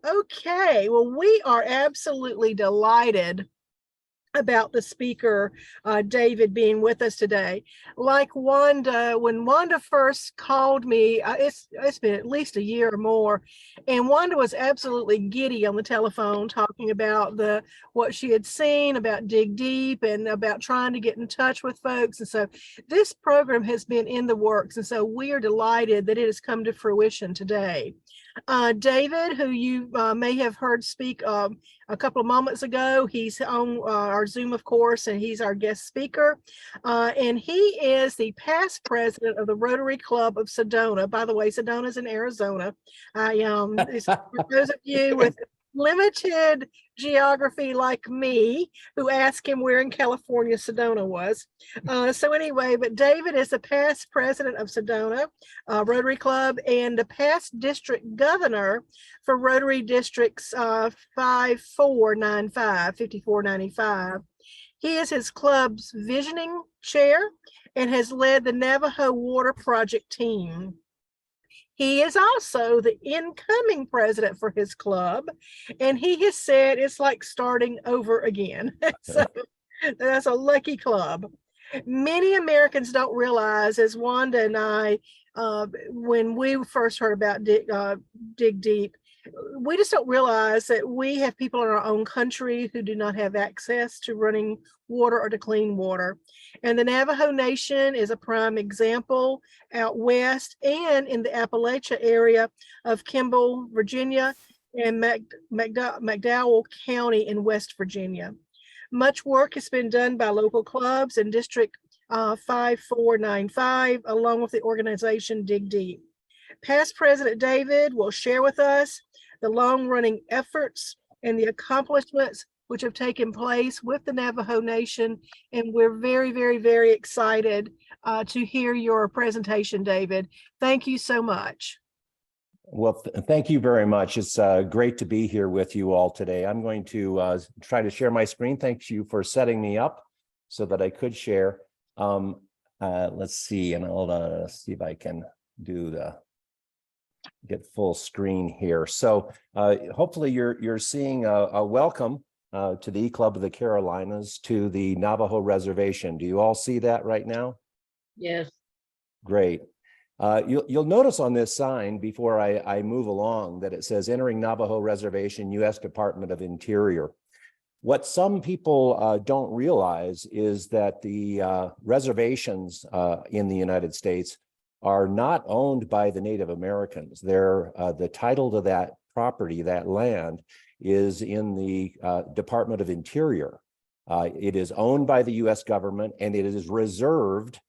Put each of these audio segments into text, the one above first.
Okay, well, we are absolutely delighted about the speaker, David, being with us today. Like Wanda, when Wanda first called me, it's been at least a year or more, and Wanda was absolutely giddy on the telephone talking about what she had seen about Dig Deep and about trying to get in touch with folks. And so this program has been in the works, and so we are delighted that it has come to fruition today. David, who you may have heard speak a couple of moments ago, he's on our Zoom, of course, and he's our guest speaker. And he is the past president of the Rotary Club of Sedona. By the way, Sedona is in Arizona. For those of you with limited geography like me, who asked him where in California Sedona was. So anyway, but David is the past president of Sedona Rotary Club and the past district governor for Rotary Districts 5495. He is his club's visioning chair and has led the Navajo Water Project team. He is also the incoming president for his club, and he has said it's like starting over again. So that's a lucky club. Many Americans don't realize, as Wanda and I, when we first heard about Dig Deep, we just don't realize that we have people in our own country who do not have access to running water or to clean water. And the Navajo Nation is a prime example out west and in the Appalachia area of Kimball, Virginia, and McDowell County in West Virginia. Much work has been done by local clubs and District 5495, along with the organization Dig Deep. Past President David will share with us the long-running efforts and the accomplishments which have taken place with the Navajo Nation, and we're very, very, very excited to hear your presentation, David. Thank you so much. Well, thank you very much. It's great to be here with you all today. I'm going to try to share my screen. Thank you for setting me up so that I could share. Let's see, and I'll see if I can get full screen here. So hopefully you're seeing a welcome to the E-Club of the Carolinas to the Navajo Reservation. Do you all see that right now? Yes. Great. You'll notice on this sign before I move along that it says entering Navajo Reservation, U.S. Department of Interior. What some people don't realize is that the reservations in the United States are not owned by the Native Americans. The title to that property, that land, is in the Department of Interior. It is owned by the U.S. government, and it is reserved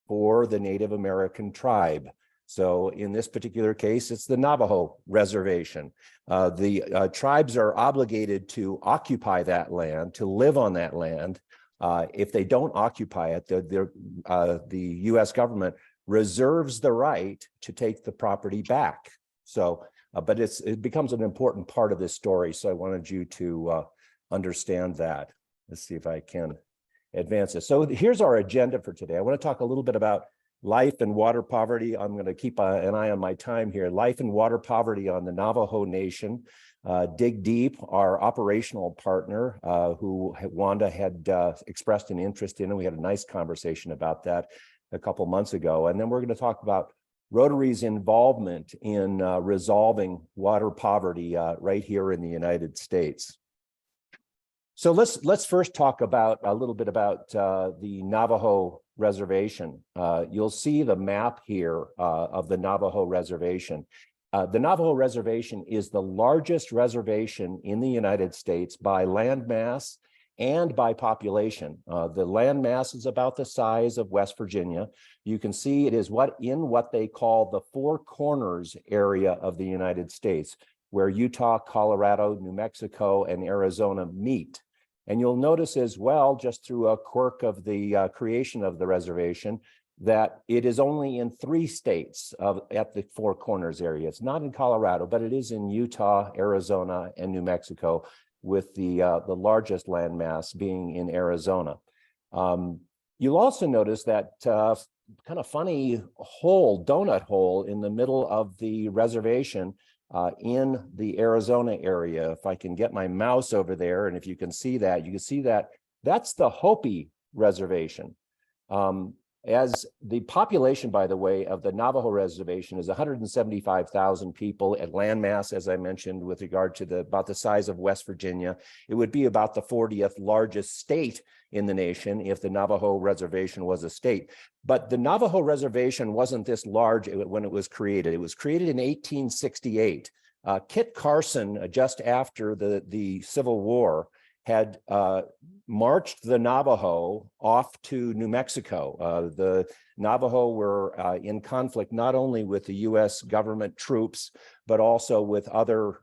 for the Native American tribe. So in this particular case, it's the Navajo Reservation. The tribes are obligated to occupy that land, to live on that land. If they don't occupy it, the U.S. government reserves the right to take the property back. So, but it becomes an important part of this story. So I wanted you to understand that. Let's see if I can advance this. So here's our agenda for today. I want to talk a little bit about life and water poverty. I'm going to keep an eye on my time here. Life and water poverty on the Navajo Nation. Dig Deep, our operational partner, who Wanda had expressed an interest in, and we had a nice conversation about that a couple months ago. And then we're going to talk about Rotary's involvement in resolving water poverty right here in the United States. So let's first talk about a little bit about the Navajo Reservation. You'll see the map here of the Navajo Reservation. The Navajo Reservation is the largest reservation in the United States by land mass and by population. The land mass is about the size of West Virginia. You can see it is what they call the Four Corners area of the United States, where Utah, Colorado, New Mexico, and Arizona meet. And you'll notice as well, just through a quirk of the creation of the reservation, that it is only in 3 states at the Four Corners area. It's not in Colorado, but it is in Utah, Arizona, and New Mexico, with the largest landmass being in Arizona. You'll also notice that kind of funny hole, donut hole in the middle of the reservation in the Arizona area. If I can get my mouse over there, and if you can see that, you can see that that's the Hopi Reservation. As the population, by the way, of the Navajo Reservation is 175,000 people at landmass, as I mentioned, with regard to about the size of West Virginia. It would be about the 40th largest state in the nation if the Navajo Reservation was a state. But the Navajo Reservation wasn't this large when it was created. It was created in 1868. Kit Carson, just after the Civil War, had marched the Navajo off to New Mexico. The Navajo were in conflict not only with the U.S. government troops, but also with other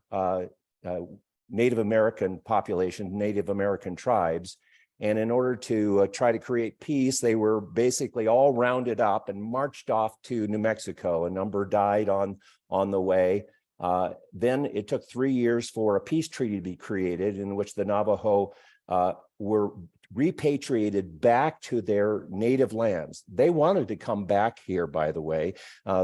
Native American population, Native American tribes. And in order to try to create peace, they were basically all rounded up and marched off to New Mexico. A number died on the way. Then it took 3 years for a peace treaty to be created in which the Navajo were repatriated back to their native lands. They wanted to come back here, by the way.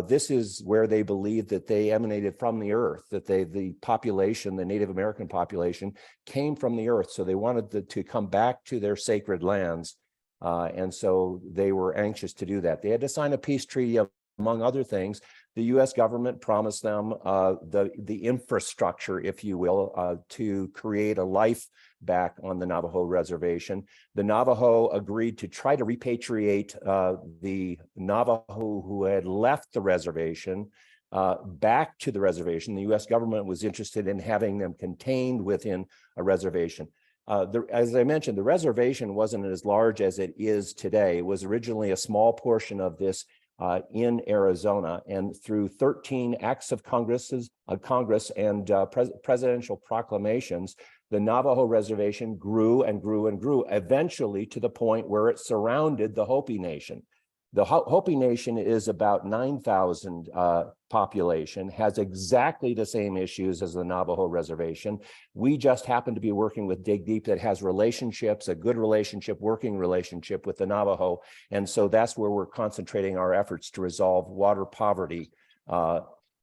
This is where they believed that they emanated from the earth, that the population, the Native American population, came from the earth. So they wanted to come back to their sacred lands. And so they were anxious to do that. They had to sign a peace treaty, among other things. The U.S. government promised them the infrastructure, if you will, to create a life back on the Navajo Reservation. The Navajo agreed to try to repatriate the Navajo who had left the reservation back to the reservation. The U.S. government was interested in having them contained within a reservation. As I mentioned, the reservation wasn't as large as it is today. It was originally a small portion of this in Arizona, and through 13 acts of Congress and presidential proclamations, the Navajo Reservation grew and grew and grew, eventually to the point where it surrounded the Hopi Nation. The Hopi Nation is about 9,000 population, has exactly the same issues as the Navajo Reservation. We just happen to be working with DigDeep that has relationships, a good relationship, working relationship with the Navajo. And so that's where we're concentrating our efforts to resolve water poverty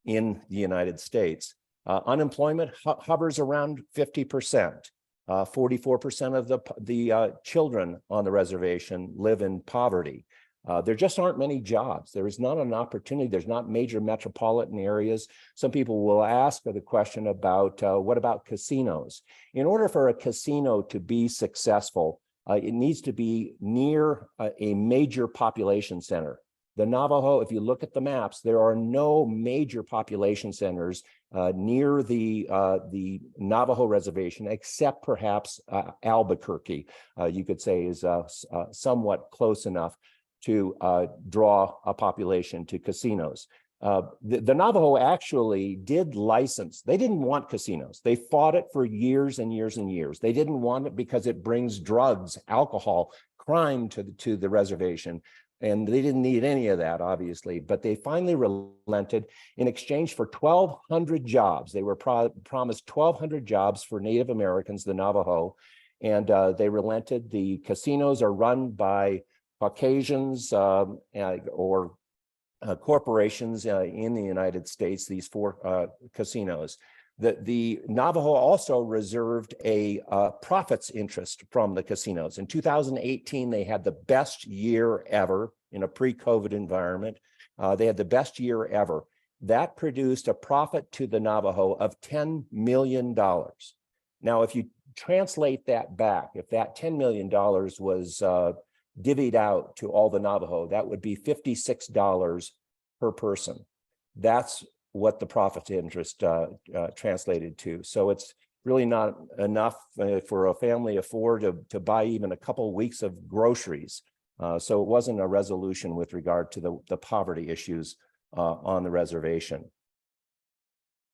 in the United States. Unemployment hovers around 50%. 44% of the children on the reservation live in poverty. There just aren't many jobs. There is not an opportunity. There's not major metropolitan areas. Some people will ask the question about what about casinos? In order for a casino to be successful, it needs to be near a major population center. The Navajo, if you look at the maps, there are no major population centers near the Navajo Reservation, except perhaps Albuquerque, you could say is somewhat close enough to draw a population to casinos. The Navajo actually did license. They didn't want casinos. They fought it for years and years and years. They didn't want it because it brings drugs, alcohol, crime to the reservation. And they didn't need any of that, obviously, but they finally relented in exchange for 1,200 jobs. They were promised 1,200 jobs for Native Americans, the Navajo, and they relented. The casinos are run by Caucasians or corporations in the United States, these 4 casinos. The Navajo also reserved a profits interest from the casinos. In 2018, they had the best year ever in a pre-COVID environment. They had the best year ever. That produced a profit to the Navajo of $10 million. Now, if you translate that back, if that $10 million was divvied out to all the Navajo, that would be $56 per person. That's what the profit interest translated to. So it's really not enough for a family afford to buy even a couple weeks of groceries. So it wasn't a resolution with regard to the poverty issues on the reservation.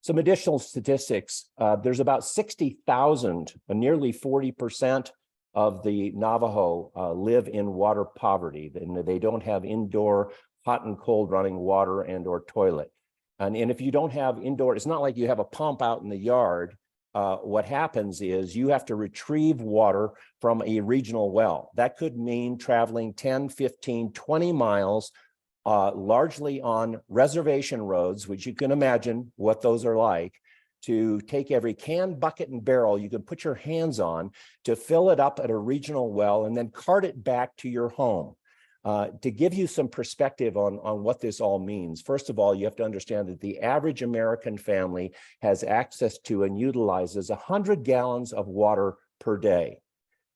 Some additional statistics. There's about 60,000, nearly 40% of the Navajo live in water poverty. They don't have indoor hot and cold running water and or toilet. And if you don't have indoor, it's not like you have a pump out in the yard. What happens is you have to retrieve water from a regional well. That could mean traveling 10, 15, 20 miles largely on reservation roads, which you can imagine what those are like, to take every can, bucket, and barrel you can put your hands on to fill it up at a regional well and then cart it back to your home. To give you some perspective on what this all means, first of all, you have to understand that the average American family has access to and utilizes 100 gallons of water per day.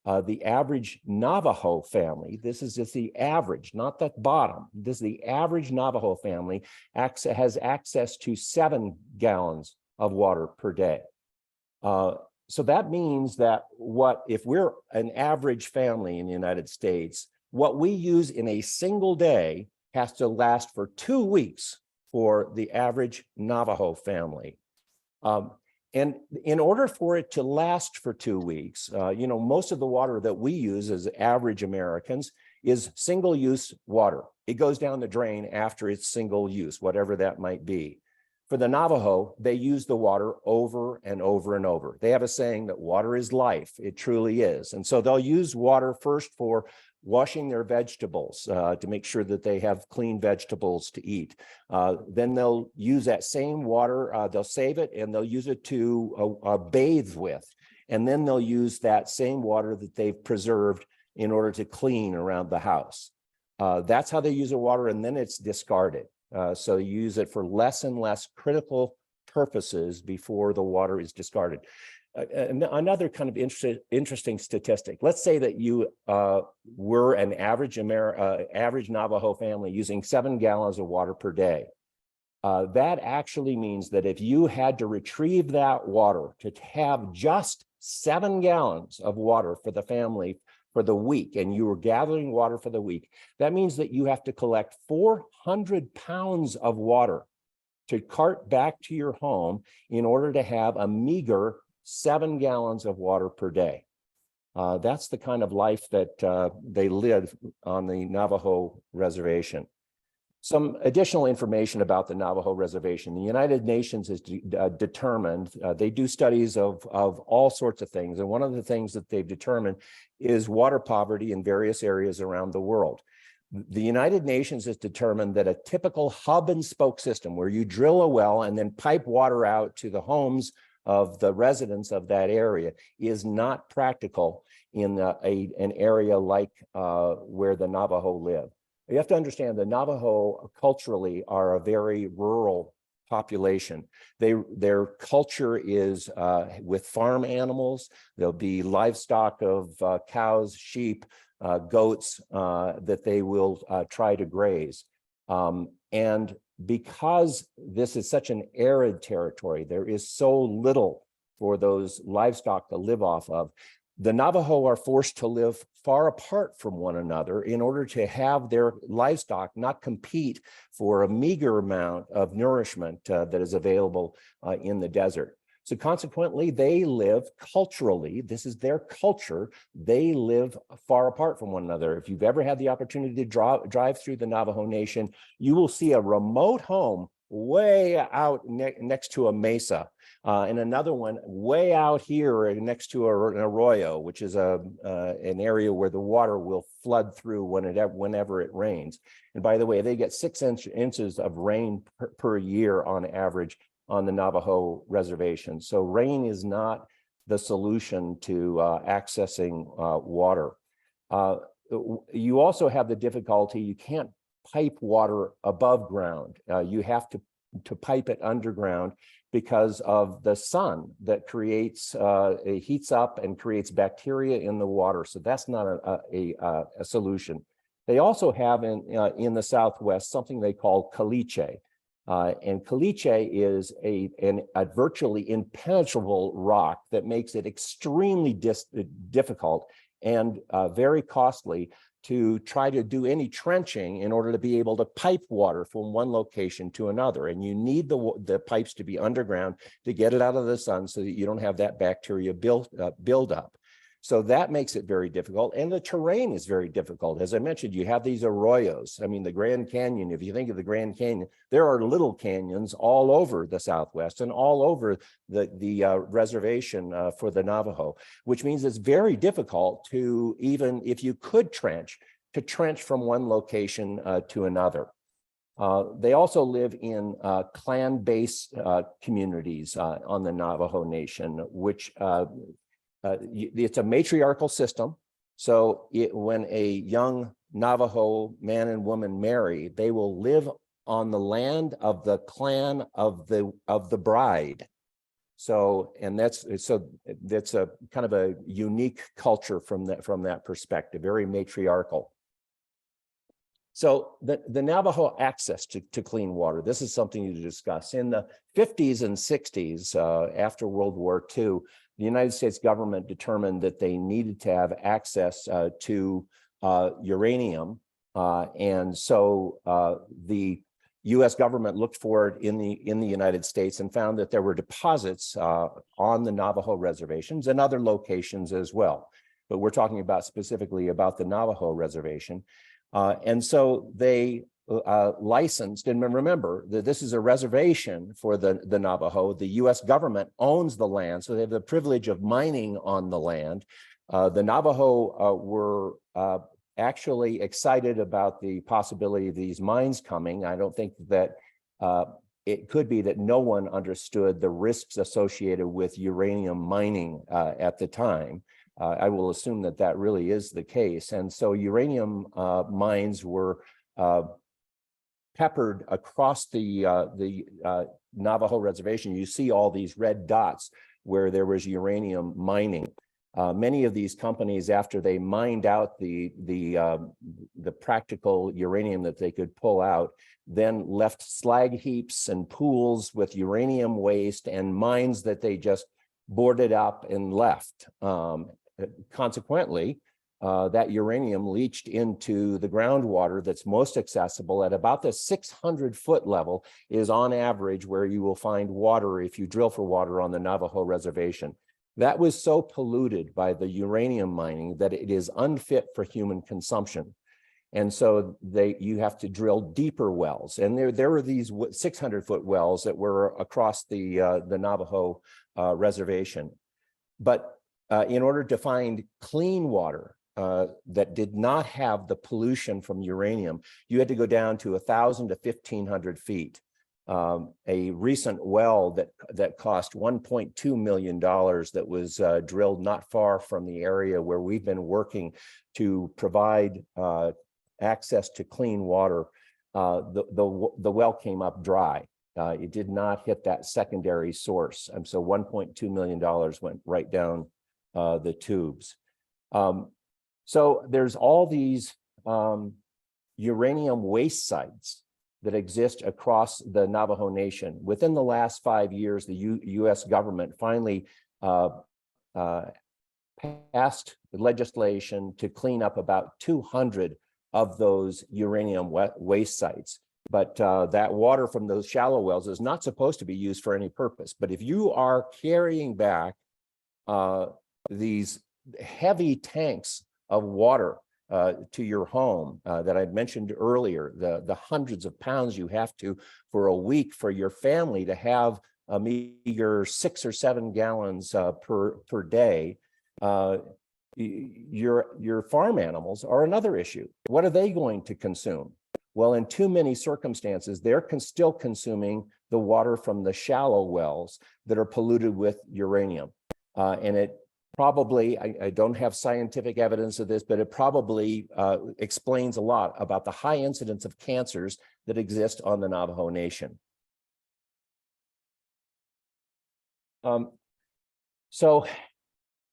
The average Navajo family, this is just the average, not the bottom, this is the average Navajo family has access to 7 gallons of water per day. So that means that if we're an average family in the United States, what we use in a single day has to last for 2 weeks for the average Navajo family. And in order for it to last for 2 weeks, most of the water that we use as average Americans is single-use water. It goes down the drain after it's single use, whatever that might be. For the Navajo, they use the water over and over and over. They have a saying that water is life. It truly is. And so they'll use water first for washing their vegetables to make sure that they have clean vegetables to eat. Then they'll use that same water, they'll save it and they'll use it to bathe with. And then they'll use that same water that they've preserved in order to clean around the house. That's how they use the water, and then it's discarded. So you use it for less and less critical purposes before the water is discarded. Another kind of interesting statistic. Let's say that you were an average Navajo family using 7 gallons of water per day. That actually means that if you had to retrieve that water to have just 7 gallons of water for the family for the week, and you were gathering water for the week, that means that you have to collect 400 pounds of water to cart back to your home in order to have a meager 7 gallons of water per day. That's the kind of life that they live on the Navajo reservation. Some additional information about the Navajo reservation. The United Nations has determined, they do studies of all sorts of things. And one of the things that they've determined is water poverty in various areas around the world. The United Nations has determined that a typical hub and spoke system where you drill a well and then pipe water out to the homes of the residents of that area is not practical in an area like where the Navajo live. You have to understand the Navajo culturally are a very rural population. Their culture is with farm animals. There'll be livestock of cows, sheep, goats that they will try to graze. And because this is such an arid territory, there is so little for those livestock to live off of. The Navajo are forced to live far apart from one another in order to have their livestock not compete for a meager amount of nourishment that is available in the desert. So consequently, they live culturally, this is their culture, they live far apart from one another. If you've ever had the opportunity to drive through the Navajo Nation, you will see a remote home way out next to a mesa, and another one way out here next to an arroyo, which is an area where the water will flood through whenever it rains. And by the way, they get 6 inches of rain per year on average on the Navajo reservation. So rain is not the solution to accessing water. You also have the difficulty, you can't pipe water above ground. You have to pipe it underground because of the sun that creates, it heats up and creates bacteria in the water. So that's not a solution. They also have in the Southwest something they call caliche. And caliche is a virtually impenetrable rock that makes it extremely difficult and very costly to try to do any trenching in order to be able to pipe water from one location to another. And you need the pipes to be underground to get it out of the sun so that you don't have that bacteria build up. So that makes it very difficult. And the terrain is very difficult. As I mentioned, you have these arroyos. I mean, the Grand Canyon, if you think of the Grand Canyon, there are little canyons all over the Southwest and all over the reservation for the Navajo, which means it's very difficult to, even if you could trench, to trench from one location to another. They also live in clan-based communities on the Navajo Nation, which it's a matriarchal system. So when a young Navajo man and woman marry, they will live on the land of the clan of the bride. So, and that's a kind of a unique culture from that perspective, very matriarchal. So the Navajo access to clean water, this is something to discuss. In the 50s and 60s, after World War II, the United States government determined that they needed to have access to uranium. And so the US government looked for it in the United States and found that there were deposits on the Navajo reservations and other locations as well. But we're talking about specifically about the Navajo reservation. And so they licensed, and remember that this is a reservation for the Navajo. The US government owns the land, so they have the privilege of mining on the land. The Navajo were actually excited about the possibility of these mines coming. I don't think that it could be that no one understood the risks associated with uranium mining at the time. I will assume that that really is the case. And so uranium mines were peppered across the Navajo reservation. You see all these red dots where there was uranium mining. Many of these companies, after they mined out the practical uranium that they could pull out, then left slag heaps and pools with uranium waste and mines that they just boarded up and left. Consequently, that uranium leached into the groundwater that's most accessible at about the 600-foot level is on average where you will find water if you drill for water on the Navajo reservation. That was so polluted by the uranium mining that it is unfit for human consumption. And so you have to drill deeper wells. And there were these 600-foot wells that were across the Navajo reservation. But in order to find clean water that did not have the pollution from uranium, you had to go down to 1,000 to 1,500 feet. A recent well that cost $1.2 million that was drilled not far from the area where we've been working to provide access to clean water, the well came up dry. It did not hit that secondary source. And so $1.2 million went right down the tubes. So there's all these uranium waste sites that exist across the Navajo Nation. Within the last 5 years, the US government finally passed legislation to clean up about 200 of those uranium waste sites. But that water from those shallow wells is not supposed to be used for any purpose. But if you are carrying back these heavy tanks of water to your home that I mentioned earlier, the hundreds of pounds you have to for a week for your family to have a meager 6 or 7 gallons per day, your farm animals are another issue. What are they going to consume? Well, in too many circumstances, they're still consuming the water from the shallow wells that are polluted with uranium. And it probably, I don't have scientific evidence of this, but it probably explains a lot about the high incidence of cancers that exist on the Navajo Nation. So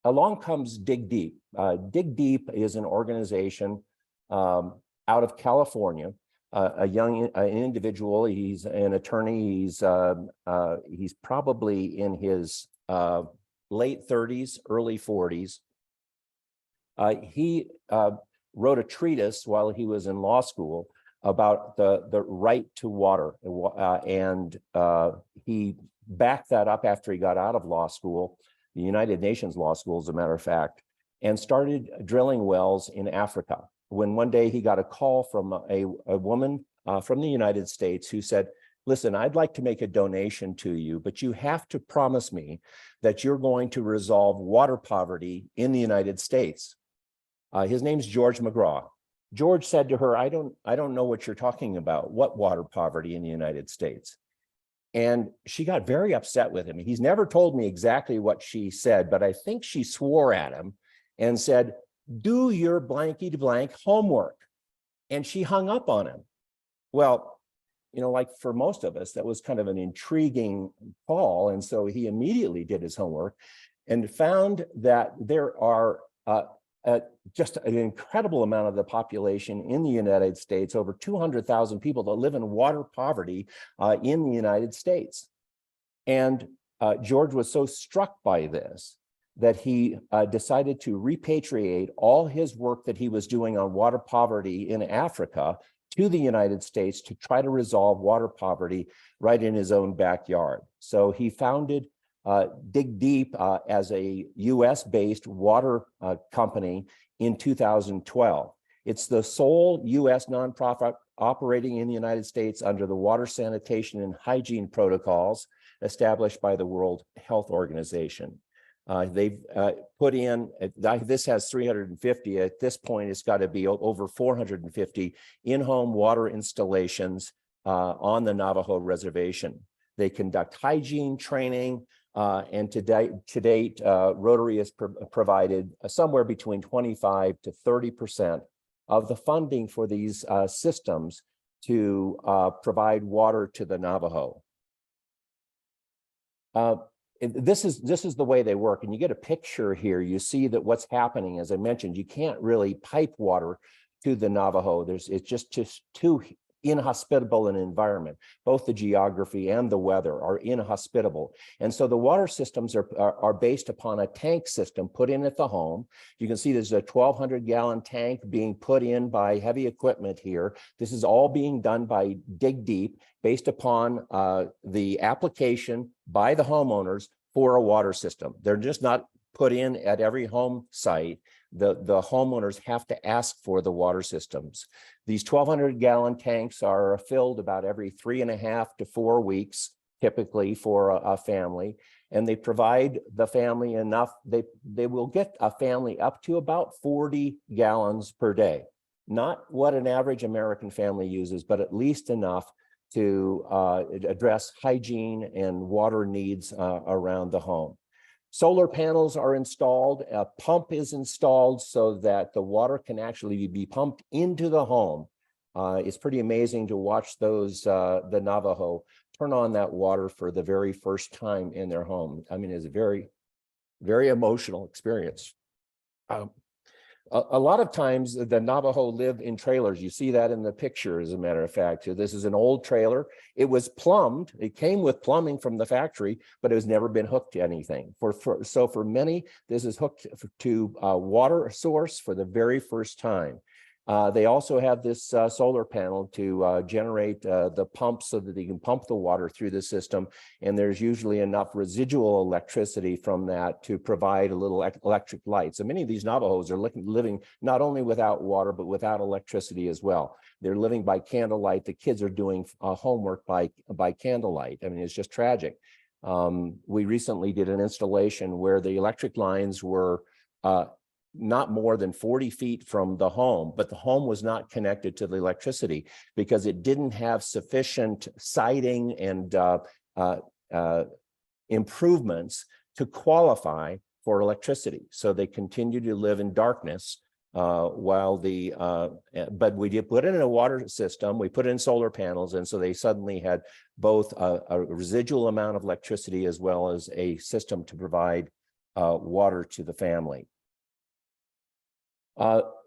along comes DigDeep. DigDeep is an organization out of California. An individual, he's an attorney, he's probably in his late 30s, early 40s. He wrote a treatise while he was in law school about the right to water. And he backed that up after he got out of law school, the United Nations Law School, as a matter of fact, and started drilling wells in Africa. When one day he got a call from a woman from the United States who said, listen, I'd like to make a donation to you, but you have to promise me that you're going to resolve water poverty in the United States. His name's George McGraw. George said to her, I don't know what you're talking about. What water poverty in the United States? And she got very upset with him. He's never told me exactly what she said, but I think she swore at him and said, do your blanky blank homework. And she hung up on him. Well, you know, like for most of us, that was kind of an intriguing call. And so he immediately did his homework and found that there are just an incredible amount of the population in the United States, over 200,000 people that live in water poverty in the United States. And George was so struck by this that he decided to repatriate all his work that he was doing on water poverty in Africa to the United States to try to resolve water poverty right in his own backyard. So he founded DigDeep as a US-based water company in 2012. It's the sole US nonprofit operating in the United States under the water sanitation and hygiene protocols established by the World Health Organization. They've put in, this has 350, at this point it's got to be over 450 in-home water installations on the Navajo reservation. They conduct hygiene training, and to date, Rotary has provided somewhere between 25 to 30% of the funding for these systems to provide water to the Navajo. This is the way they work, and you get a picture here. You see that what's happening, as I mentioned, you can't really pipe water to the Navajo. It's just too inhospitable an environment. Both the geography and the weather are inhospitable. And so the water systems are based upon a tank system put in at the home. You can see there's a 1,200-gallon tank being put in by heavy equipment here. This is all being done by DigDeep based upon the application by the homeowners for a water system. They're just not put in at every home site. The homeowners have to ask for the water systems. These 1,200-gallon tanks are filled about every 3.5 to 4 weeks, typically for a family, and they provide the family enough. They will get a family up to about 40 gallons per day. Not what an average American family uses, but at least enough to address hygiene and water needs around the home. Solar panels are installed, a pump is installed so that the water can actually be pumped into the home. It's pretty amazing to watch those, the Navajo, turn on that water for the very first time in their home. I mean, it's a very, very emotional experience. A lot of times the Navajo live in trailers. You see that in the picture, as a matter of fact. This is an old trailer. It was plumbed. It came with plumbing from the factory, but it has never been hooked to anything. So for many, this is hooked to a water source for the very first time. They also have this solar panel to generate the pump so that they can pump the water through the system. And there's usually enough residual electricity from that to provide a little electric light. So many of these Navajos are living not only without water, but without electricity as well. They're living by candlelight. The kids are doing homework by candlelight. I mean, it's just tragic. We recently did an installation where the electric lines were not more than 40 feet from the home, but the home was not connected to the electricity because it didn't have sufficient siding and improvements to qualify for electricity. So they continue to live in darkness while but we did put it in a water system, we put in solar panels, and so they suddenly had both a residual amount of electricity as well as a system to provide water to the family.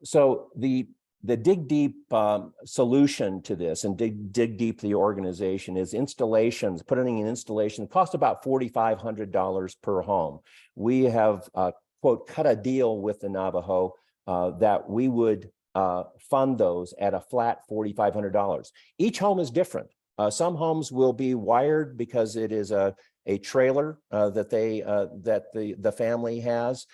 So the DigDeep solution to this, and DigDeep, the organization, is installations. Putting in installation cost about $4,500 per home. We have quote cut a deal with the Navajo that we would fund those at a flat $4,500. Each home is different. Some homes will be wired because it is a trailer that the family has.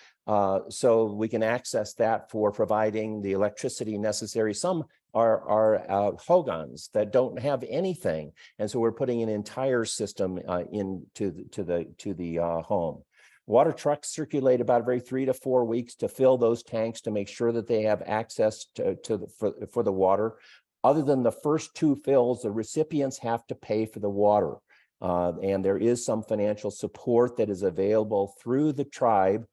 So we can access that for providing the electricity necessary. Some are hogans that don't have anything, and so we're putting an entire system into the home. Water trucks circulate about every 3 to 4 weeks to fill those tanks to make sure that they have access for the water. Other than the first 2 fills, the recipients have to pay for the water. And there is some financial support that is available through the tribe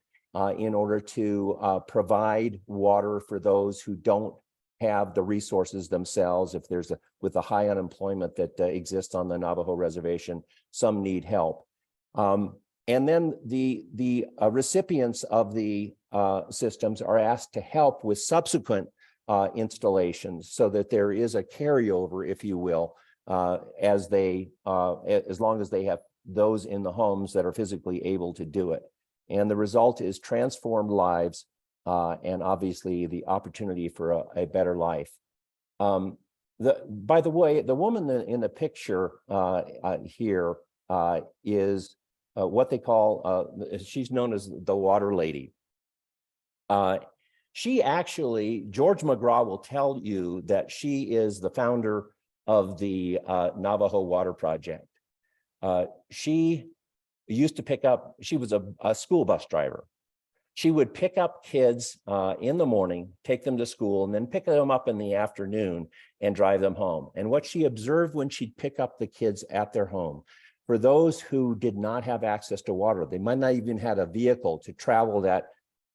in order to provide water for those who don't have the resources themselves. If there's with the high unemployment that exists on the Navajo reservation, some need help. And then the recipients of the systems are asked to help with subsequent installations so that there is a carryover, if you will, as long as they have those in the homes that are physically able to do it. And the result is transformed lives and obviously the opportunity for a better life. By the way, the woman in the picture here is what they call, she's known as the water lady. She actually, George McGraw will tell you that she is the founder of the Navajo Water Project. She used to pick up, she was a school bus driver. She would pick up kids in the morning, take them to school, and then pick them up in the afternoon and drive them home. And what she observed when she'd pick up the kids at their home, for those who did not have access to water, they might not even have a vehicle to travel that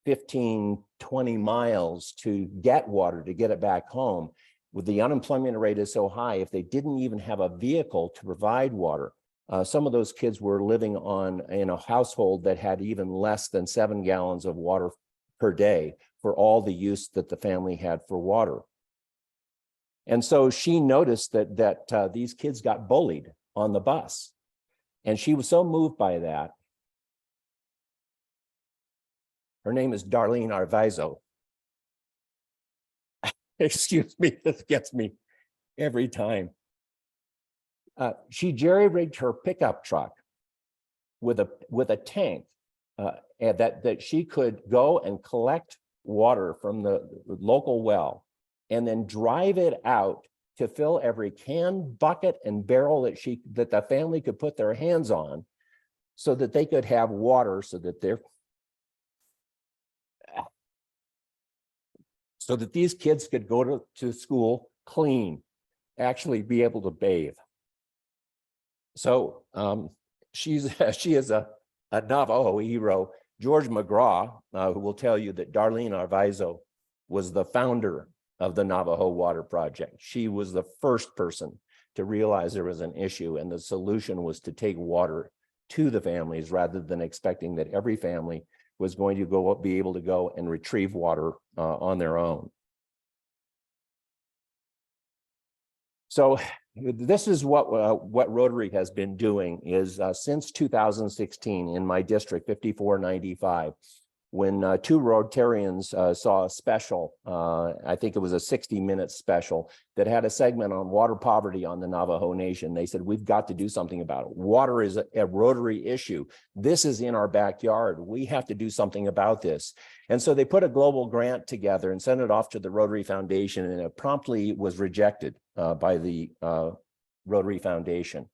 15, 20 miles to get water, to get it back home. With the unemployment rate is so high, if they didn't even have a vehicle to provide water, some of those kids were living in a household that had even less than 7 gallons of water per day for all the use that the family had for water. And so she noticed that these kids got bullied on the bus. And she was so moved by that. Her name is Darlene Arvizo. Excuse me, this gets me every time. She jerry-rigged her pickup truck with a tank and that she could go and collect water from the local well and then drive it out to fill every can, bucket, and barrel that the family could put their hands on so that they could have water so that these kids could go to school clean, actually be able to bathe. So she is a Navajo hero. George McGraw, who will tell you that Darlene Arvizo was the founder of the Navajo Water Project. She was the first person to realize there was an issue, and the solution was to take water to the families rather than expecting that every family was going to be able to go and retrieve water on their own. So this is what Rotary has been doing is since 2016 in my district, 5495, when 2 Rotarians saw a special, I think it was a 60-minute special that had a segment on water poverty on the Navajo Nation. They said, we've got to do something about it. Water is a Rotary issue. This is in our backyard. We have to do something about this. And so they put a global grant together and sent it off to the Rotary Foundation, and it promptly was rejected by the Rotary Foundation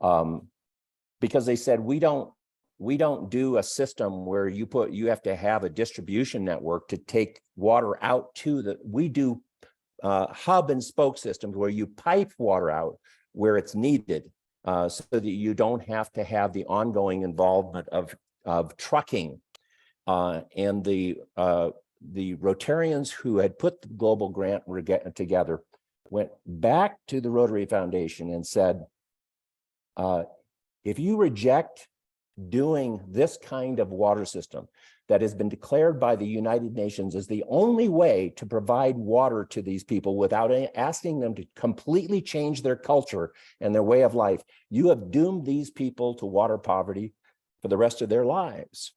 because they said, we don't do a system where you have to have a distribution network to take water out we do hub and spoke systems where you pipe water out where it's needed so that you don't have to have the ongoing involvement of trucking. And the Rotarians who had put the global grant together went back to the Rotary Foundation and said, if you reject doing this kind of water system that has been declared by the United Nations as the only way to provide water to these people without asking them to completely change their culture and their way of life, you have doomed these people to water poverty for the rest of their lives.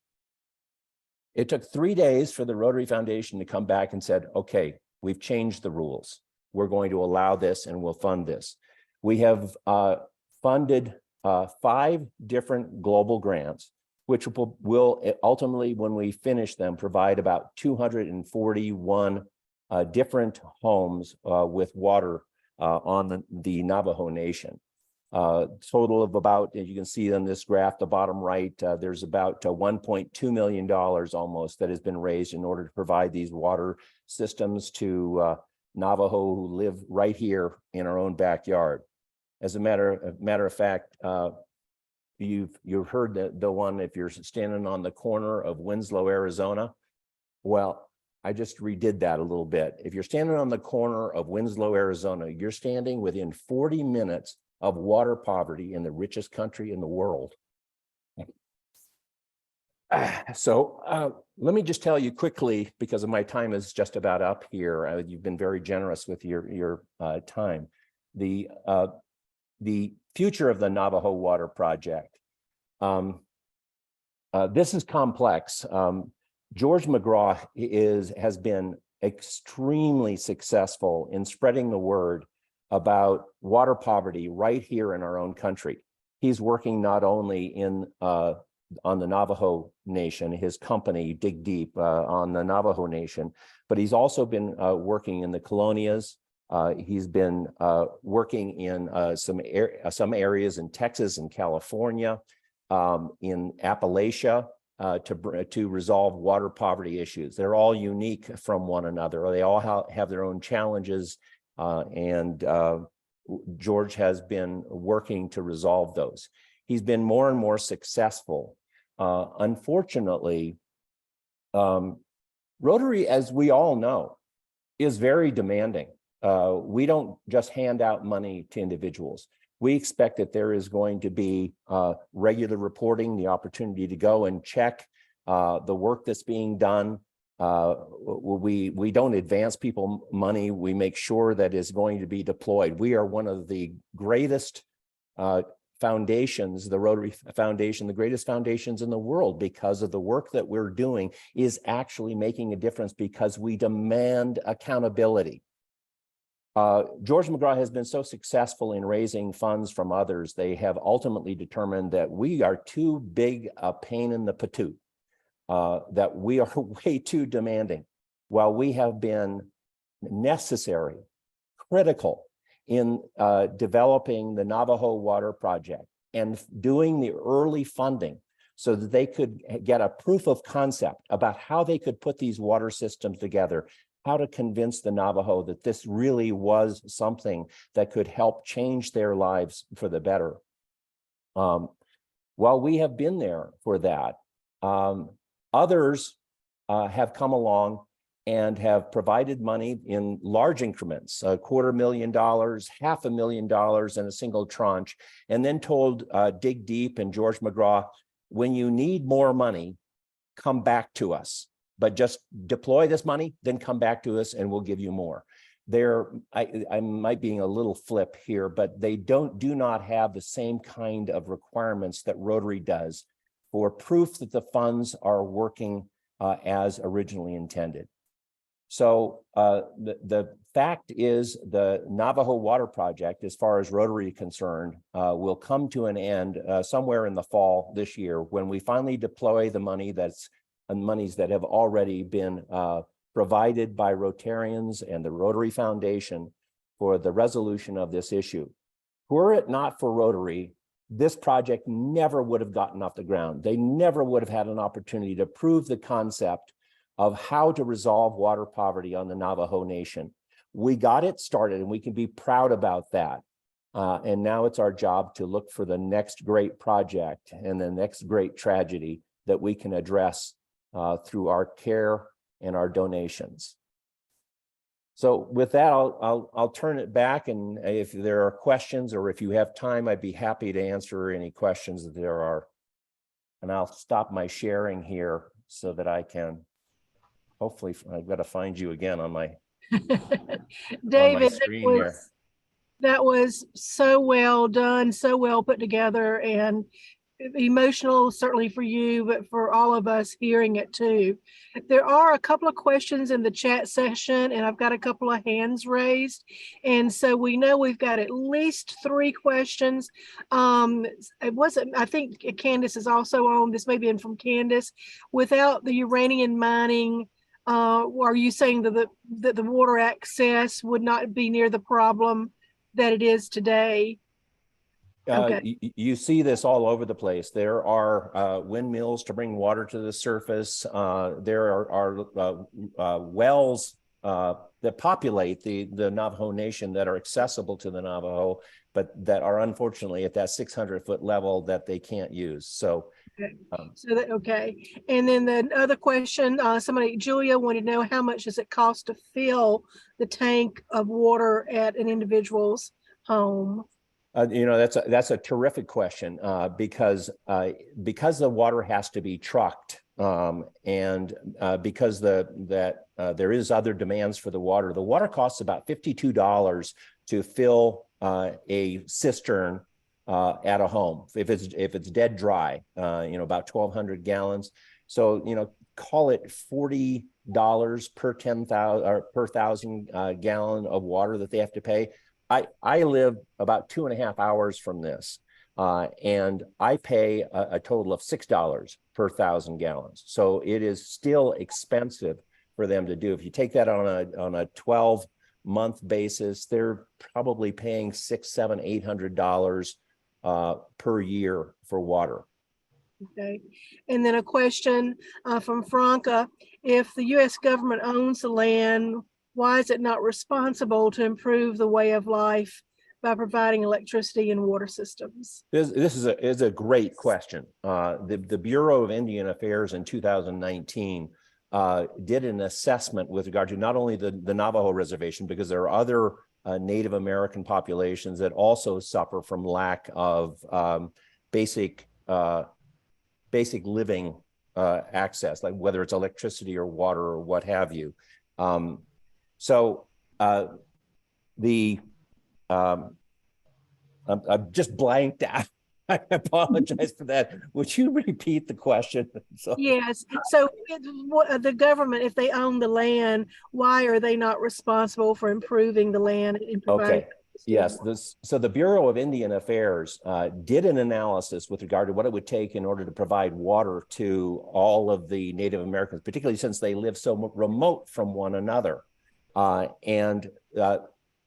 It took 3 days for the Rotary Foundation to come back and said, okay, we've changed the rules. We're going to allow this and we'll fund this. We have funded 5 different global grants, which will ultimately, when we finish them, provide about 241 different homes with water on the Navajo Nation. Total of about, as you can see on this graph, the bottom right, there's about $1.2 million almost that has been raised in order to provide these water systems to Navajo who live right here in our own backyard. As a matter of fact, you've heard the one, if you're standing on the corner of Winslow, Arizona. Well, I just redid that a little bit. If you're standing on the corner of Winslow, Arizona, you're standing within 40 minutes of water poverty in the richest country in the world. So let me just tell you quickly, because my time is just about up here. You've been very generous with your time. The future of the Navajo Water Project. This is complex. George McGraw has been extremely successful in spreading the word about water poverty right here in our own country. He's working not only on the Navajo Nation, his company DigDeep on the Navajo Nation, but he's also been working in the colonias. He's been working in some areas in Texas and California, in Appalachia, to resolve water poverty issues. They're all unique from one another. They all have their own challenges, and George has been working to resolve those. He's been more and more successful. Unfortunately, Rotary, as we all know, is very demanding. We don't just hand out money to individuals. We expect that there is going to be regular reporting, the opportunity to go and check the work that's being done. We don't advance people money. We make sure that it's going to be deployed. We are one of the greatest foundations, the Rotary Foundation, the greatest foundations in the world, because of the work that we're doing is actually making a difference because we demand accountability. George McGraw has been so successful in raising funds from others, they have ultimately determined that we are too big a pain in the patoot, that we are way too demanding. While we have been necessary, critical in developing the Navajo Water Project and doing the early funding so that they could get a proof of concept about how they could put these water systems together, how to convince the Navajo that this really was something that could help change their lives for the better. While we have been there for that, others have come along and have provided money in large increments, $250,000, $500,000 in a single tranche, and then told DigDeep and George McGraw, when you need more money, come back to us. But just deploy this money, then come back to us and we'll give you more. I might be a little flip here, but they do not have the same kind of requirements that Rotary does for proof that the funds are working as originally intended. So the fact is the Navajo Water Project, as far as Rotary is concerned, will come to an end somewhere in the fall this year when we finally deploy the money monies that have already been provided by Rotarians and the Rotary Foundation for the resolution of this issue. Were it not for Rotary, this project never would have gotten off the ground. They never would have had an opportunity to prove the concept of how to resolve water poverty on the Navajo Nation. We got it started and we can be proud about that. And now it's our job to look for the next great project and the next great tragedy that we can address through our care and our donations. So with that, I'll turn it back, and if there are questions or if you have time, I'd be happy to answer any questions that there are. And I'll stop my sharing here so that I can, hopefully, I've got to find you again on my, David, on my screen here. That was so well done, so well put together, and emotional certainly for you, but for all of us hearing it too. There are a couple of questions in the chat session, and I've got a couple of hands raised, and so we know we've got at least 3 questions. It wasn't, I think Candace is also on. This may be in from Candace. Without the uranium mining, are you saying that the water access would not be near the problem that it is today? You see this all over the place. There are windmills to bring water to the surface. There are wells that populate the Navajo Nation that are accessible to the Navajo, but that are unfortunately at that 600-foot level that they can't use. So, okay. And then the other question, Julia wanted to know, how much does it cost to fill the tank of water at an individual's home? That's a terrific question because the water has to be trucked and because there is other demands for the water. The water costs about $52 to fill a cistern at a home if it's dead dry. About 1,200 gallons. So call it $40 per 10,000 or per 1,000 gallon of water that they have to pay. I live about 2.5 hours from this, and I pay a total of $6 per 1,000 gallons. So it is still expensive for them to do. If you take that on a 12-month basis, they're probably paying $600, $700, $800 per year for water. Okay, and then a question from Franca: if the U.S. government owns the land, why is it not responsible to improve the way of life by providing electricity and water systems? This is a great question. The Bureau of Indian Affairs in 2019 did an assessment with regard to not only the Navajo reservation, because there are other Native American populations that also suffer from lack of basic living access, like whether it's electricity or water or what have you. I'm just blanked out. I apologize for that. Would you repeat the question? Yes. So the government, if they own the land, why are they not responsible for improving the land and providing? Okay. Yes. So the Bureau of Indian Affairs did an analysis with regard to what it would take in order to provide water to all of the Native Americans, particularly since they live so remote from one another.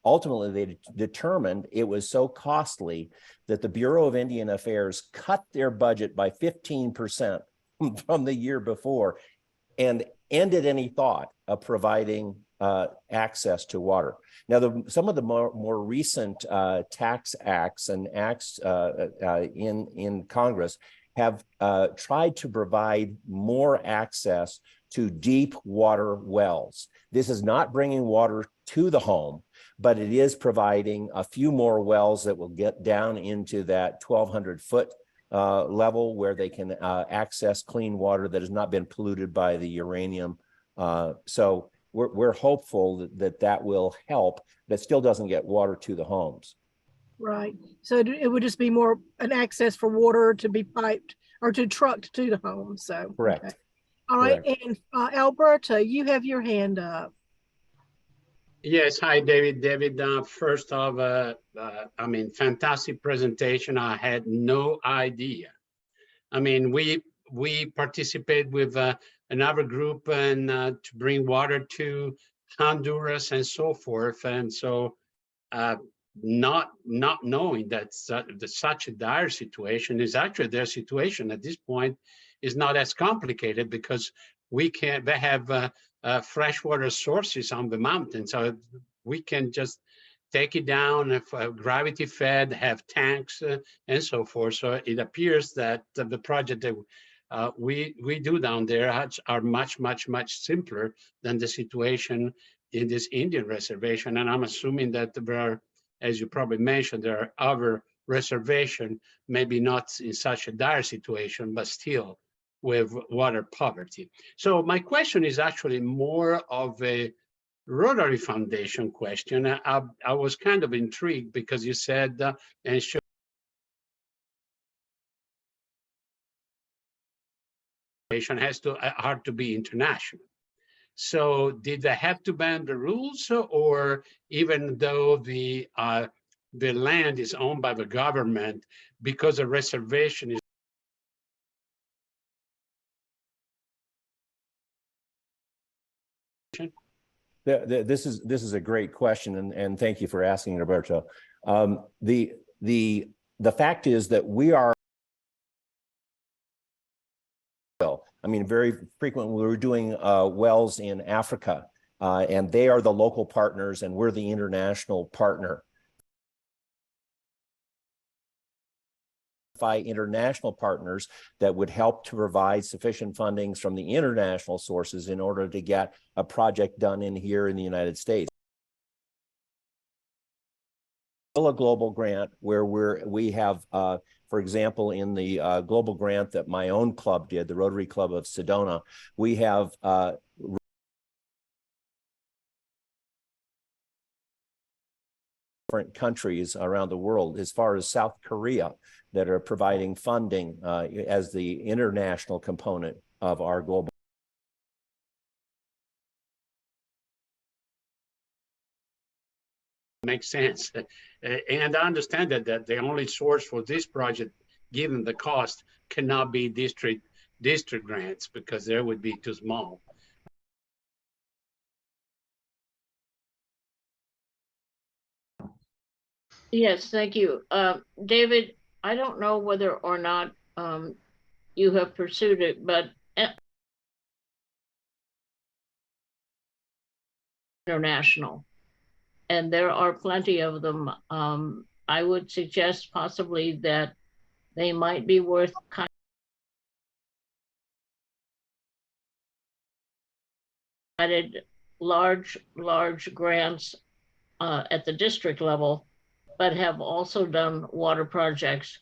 Ultimately, they determined it was so costly that the Bureau of Indian Affairs cut their budget by 15% from the year before and ended any thought of providing access to water. Now, some of the more recent tax acts and acts in Congress have tried to provide more access to deep water wells. This is not bringing water to the home, but it is providing a few more wells that will get down into that 1,200-foot level where they can access clean water that has not been polluted by the uranium. So we're hopeful that will help. That still doesn't get water to the homes. Right. So it would just be more an access for water to be piped or to trucked to the home. So correct. Okay. All right. Correct. And Alberta, you have your hand up. Yes. Hi, David. David, first off, fantastic presentation. I had no idea. We participate with another group and to bring water to Honduras and so forth. And so not knowing that such a dire situation is actually their situation at this point is not as complicated because they have freshwater sources on the mountain. So we can just take it down, if gravity fed, have tanks and so forth. So it appears that the project that we do down there are much, much, much simpler than the situation in this Indian reservation. And I'm assuming that there are, as you probably mentioned, there are other reservations, maybe not in such a dire situation, but still with water poverty. So my question is actually more of a Rotary Foundation question. I was kind of intrigued because you said, and has to be international. So did they have to bend the rules, or even though the land is owned by the government, because a reservation is This is a great question, and thank you for asking, Roberto. The the fact is that we are, I mean, very frequently we're doing wells in Africa, and they are the local partners and we're the international partner. International partners that would help to provide sufficient fundings from the international sources in order to get a project done in here in the United States. A global grant where we have, for example, in the global grant that my own club did, the Rotary Club of Sedona, we have different countries around the world, as far as South Korea, that are providing funding as the international component of our global. Makes sense. And I understand that the only source for this project, given the cost, cannot be district grants because they would be too small. Yes, thank you. David, I don't know whether or not you have pursued it, but international, and there are plenty of them. I would suggest possibly that they might be worth kind of large grants at the district level, but have also done water projects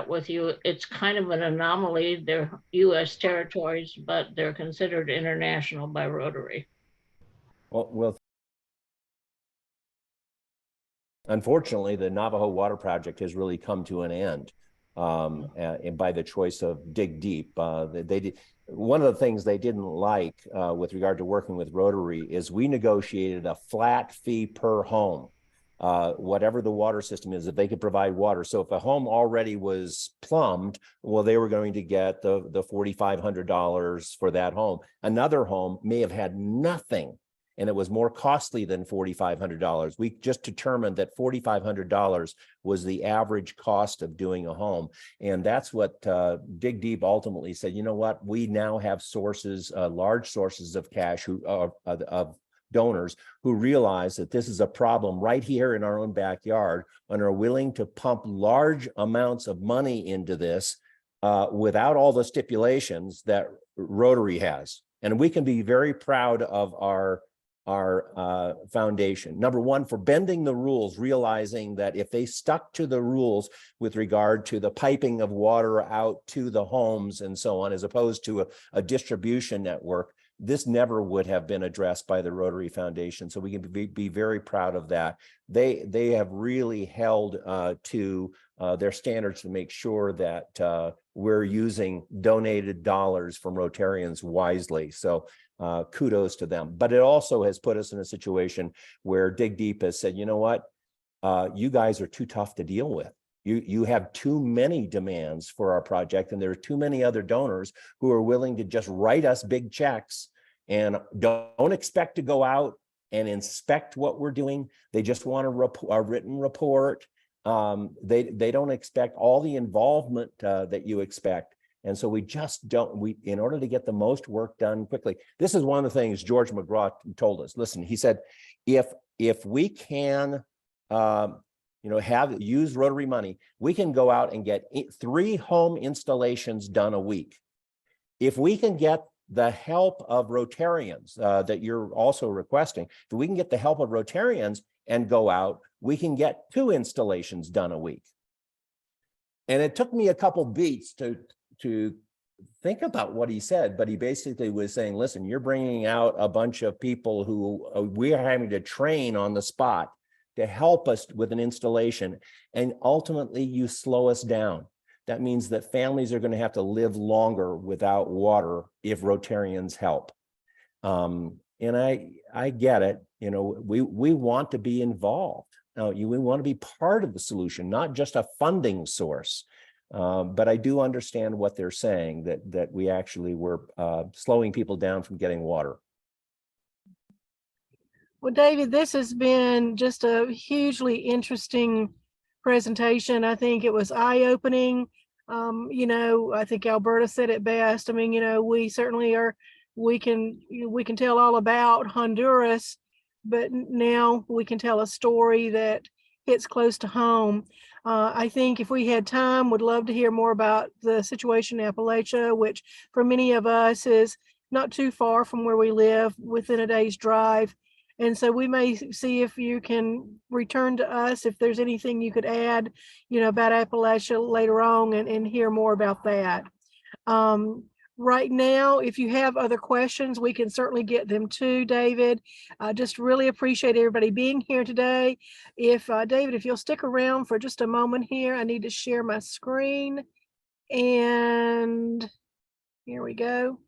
with you. It's kind of an anomaly. They're U.S. territories, but they're considered international by Rotary. Well, unfortunately, the Navajo Water Project has really come to an end, and by the choice of DigDeep. They did. One of the things they didn't like with regard to working with Rotary is we negotiated a flat fee per home, whatever the water system is, if they could provide water. So if a home already was plumbed, well, they were going to get the $4,500 for that home. Another home may have had nothing, and it was more costly than $4,500. We just determined that $4,500 was the average cost of doing a home. And that's what DigDeep ultimately said, you know what, we now have sources, large sources of cash of donors who realize that this is a problem right here in our own backyard and are willing to pump large amounts of money into this without all the stipulations that Rotary has. And we can be very proud of our foundation. Number one, for bending the rules, realizing that if they stuck to the rules with regard to the piping of water out to the homes and so on, as opposed to a distribution network, this never would have been addressed by the Rotary Foundation. So we can be very proud of that. They have really held to their standards to make sure that we're using donated dollars from Rotarians wisely. So kudos to them. But it also has put us in a situation where DigDeep has said, you know what, you guys are too tough to deal with. You have too many demands for our project, and there are too many other donors who are willing to just write us big checks and don't expect to go out and inspect what we're doing. They just want a written report. They don't expect all the involvement that you expect. And so we just don't, in order to get the most work done quickly, this is one of the things George McGraw told us. Listen, he said, if we can, use Rotary money, we can go out and get 3 home installations done a week. If we can get the help of Rotarians that you're also requesting, if we can get the help of Rotarians and go out, we can get 2 installations done a week. And it took me a couple beats to think about what he said, but he basically was saying, listen, you're bringing out a bunch of people who we are having to train on the spot to help us with an installation, and ultimately you slow us down. That means that families are going to have to live longer without water if Rotarians help. And I get it. You know, we want to be involved. Now, we want to be part of the solution, not just a funding source. But I do understand what they're saying, that we actually were slowing people down from getting water. Well, David, this has been just a hugely interesting presentation. I think it was eye-opening. I think Alberta said it best. I mean, we certainly are, we can tell all about Honduras, but now we can tell a story that hits close to home. I think if we had time, would love to hear more about the situation in Appalachia, which for many of us is not too far from where we live, within a day's drive. And so we may see if you can return to us, if there's anything you could add, about Appalachia later on, and hear more about that. Right now, if you have other questions, we can certainly get them to David. Just really appreciate everybody being here today. If David, if you'll stick around for just a moment here, I need to share my screen. And here we go.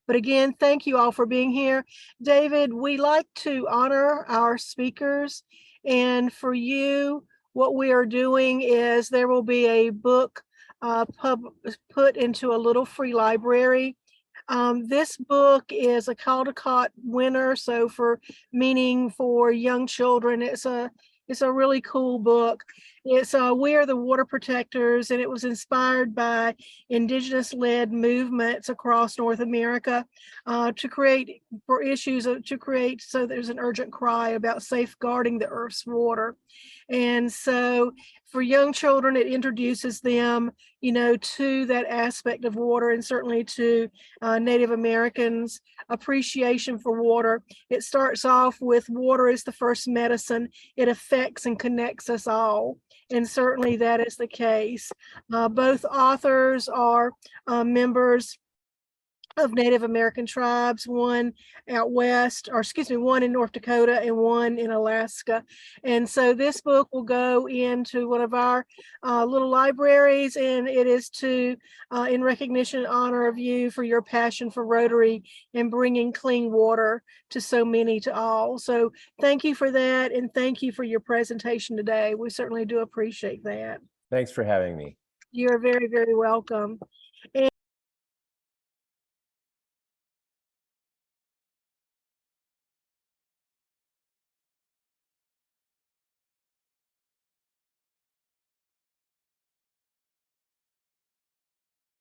But again, thank you all for being here. David, we like to honor our speakers. And for you, what we are doing is there will be a book put into a little free library. This book is a Caldecott winner. So meaning for young children, it's a really cool book. It's We Are the Water Protectors, and it was inspired by Indigenous-led movements across North America to create so there's an urgent cry about safeguarding the Earth's water. And so for young children, it introduces them, to that aspect of water, and certainly to Native Americans' appreciation for water. It starts off with water is the first medicine. It affects and connects us all. And certainly that is the case. Both authors are members of Native American tribes, one out west, one in North Dakota and one in Alaska. And so this book will go into one of our little libraries, and it is in recognition and honor of you for your passion for Rotary and bringing clean water to so many, to all. So thank you for that, and thank you for your presentation today. We certainly do appreciate that. Thanks for having me. You're very, very welcome. And